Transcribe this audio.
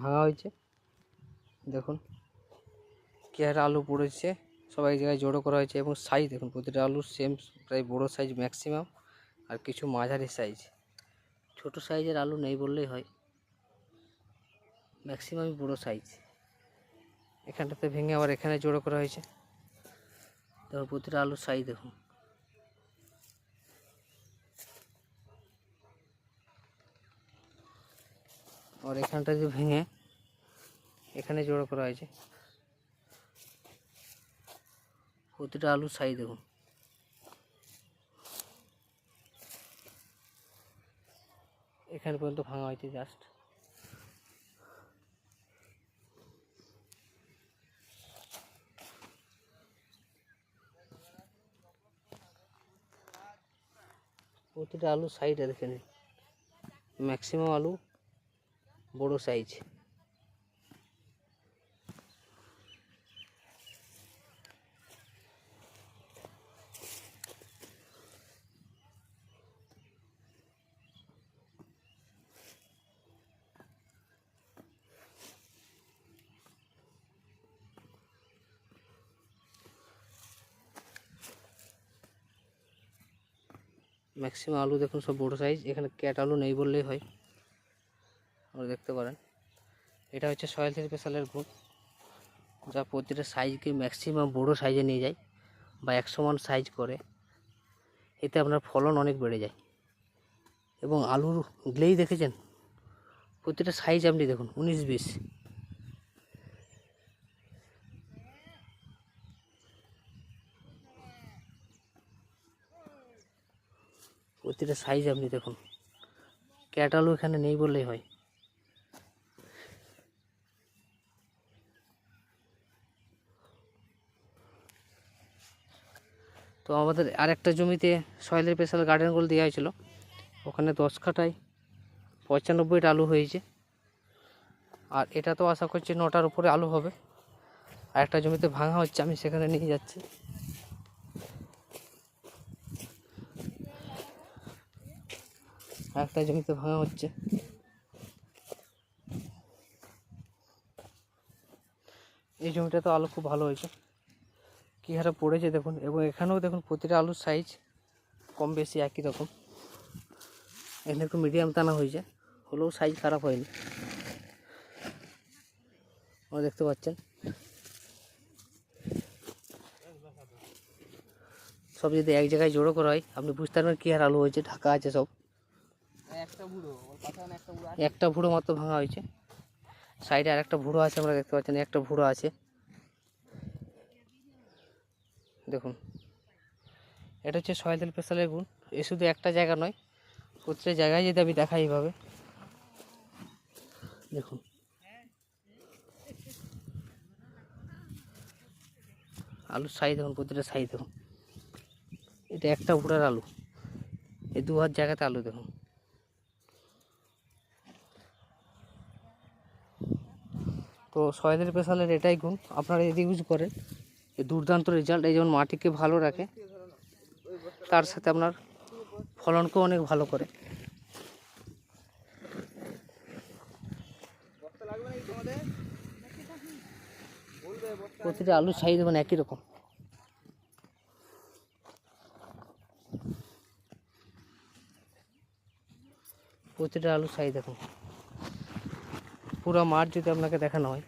ভাঙা হয়েছে। দেখুন কি হারে আলু পড়েছে, সব এক জায়গায় জড়ো করা হয়েছে এবং সাইজ দেখুন প্রতিটা আলুর সেম প্রায় বড় সাইজ ম্যাক্সিমাম, আর কিছু মাঝারি সাইজ। ছোট সাইজের আলু নেই বললেই হয়, ম্যাক্সিমামই বড় সাইজ। এখানটাতে ভেঙে আবার এখানে জড়ো করা হয়েছে। দেখুন প্রতিটা আলুর সাইজ দেখুন। আর এখানটা যে ভেঙে এখানে জড়ো করা হয়েছে, প্রতিটা আলুর সাইজ দেখুন। এখানে পর্যন্ত ভাঙা হয়েছে জাস্ট। প্রতিটা আলু সাইডে দেখে নিন, ম্যাক্সিমাম আলু বড় সাইজ। ম্যাক্সিমাম আলু দেখুন সব বড় সাইজ। এখানে ক্যাট আলু নেই বললেই হয়, আপনারা দেখতে পারেন। এটা হচ্ছে সয়েল থ্রি স্পেশালের গুণ, যা প্রতিটা সাইজকে ম্যাক্সিমাম বড় সাইজে নিয়ে যায় বা 100 সাইজ করে। এতে আপনার ফলন অনেক বেড়ে যায়। এবং আলুর গ্লেই দেখেছেন, প্রতিটা সাইজ আপনি দেখুন 19-20। প্রতিটা সাইজ আপনি দেখুন, ক্যাট আলু এখানে নেই বললেই হয়। তো আমাদের আরেকটা জমিতে সয়েল স্পেশাল গার্ডেনগুলো দেওয়া হয়েছিল, ওখানে 10 কাঠায় 95টা আলু হয়েছে। আর এটা তো আশা করছি 9টার উপরে আলু হবে। আর একটা জমিতে ভাঙা হচ্ছে, আমি সেখানে নিয়ে যাচ্ছি। একটা জমিতে ভাঙা হচ্ছে, এই জমিটা তো আলু খুব ভালো হয়েছে, কী হারে পড়েছে দেখুন। এবং এখানেও দেখুন প্রতিটা আলুর সাইজ কম বেশি একই রকম। এখানে একটু মিডিয়াম টানা হয়েছে, হলেও সাইজ খারাপ হয়নি, আপনারা দেখতে পাচ্ছেন। সব যদি এক জায়গায় জড়ো করা হয়, আপনি বুঝতে পারবেন কী হারে আলু হয়েছে। ঢাকা আছে সব, একটা ভুড়ো মাত্র ভাঙা হয়েছে। সাইডে আর একটা ভুড়ো আছে, আমরা দেখতে পাচ্ছেন একটা ভুড়ো আছে দেখুন। এটা হচ্ছে সয়েল স্পেশালের গুণ। এ শুধু একটা জায়গা নয়, প্রত্যেকটা জায়গায় যদি আমি দেখাই এইভাবে দেখুন। আলুর সাইজ দেখুন, প্রতিটা সাইজ দেখুন। এটা একটা ভুড়ার আলু, এই 2 হাত জায়গাতে আলু দেখুন। তো সয়েল স্পেশালের এটাই গুণ, আপনারা যদি ইউজ করেন এই দুর্দান্ত রেজাল্ট। এই যেমন মাটিকে ভালো রাখে, তার সাথে আপনার ফলনকেও অনেক ভালো করে। প্রতিটা আলুর সাইজ দেখুন একই রকম। প্রতিটা আলুর সাইজ দেখুন। পুরো মাঠ যদি আপনাকে দেখানো হয়,